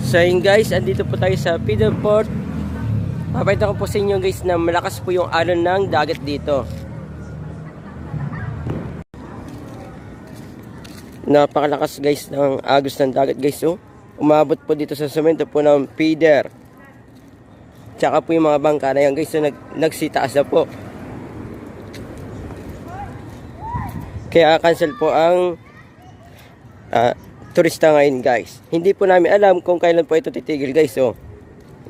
So yun guys, andito po tayo sa Feeder Port. Papakita ko po sa inyo guys na malakas po yung alon ng dagat dito. Napakalakas guys ng agos ng dagat guys. Oh. Umabot po dito sa semento po ng feeder. Tsaka po yung mga bangka na yan guys, so nagsitaas na po. Kaya cancel po ang turista ngayon guys. Hindi po namin alam kung kailan po ito titigil guys. Oh.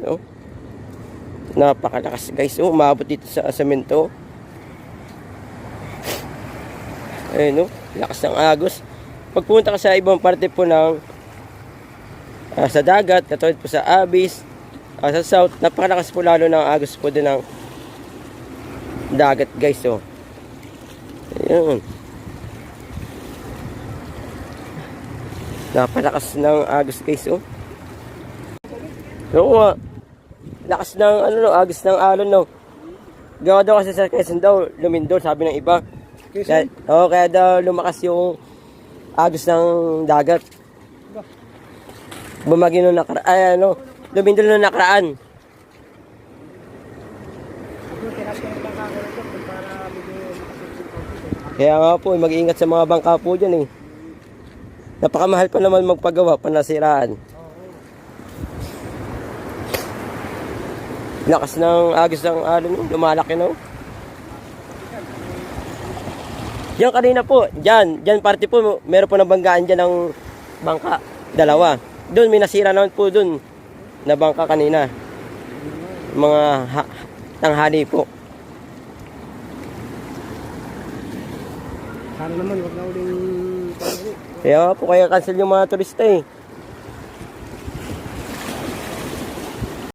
No? Napakalakas guys. Oh, umabot dito sa semento. Ayun, no? Lakas ng agos. Pagpunta ka sa ibang parte po ng sa dagat, katulad po sa Abis, sa south, napakalakas po lalo ng agos po din ng dagat guys. Oh. Ayun. Napalakas ng agos guys. Oh. Oo nga. Lakas ng agos ng alon no. Gawa daw kasi sa Quezon daw lumindol, sabi ng iba. Kaya daw lumakas yung agos ng dagat. Bumagi nung nakaraan, lumindol nung nakaraan. Kaya nga po, mag-iingat sa mga bangka po dyan eh. Napakamahal pa naman magpagawa, panasiraan. Lakas ng agos ng alon, lumalaki na. Yan kanina po, dyan parte po, meron po nabanggaan dyan ng bangka, dalawa. Doon may nasira naman po doon na bangka kanina. Mga tanghali po. Sana naman, wag na uling. Kaya po, kaya cancel yung mga turista eh.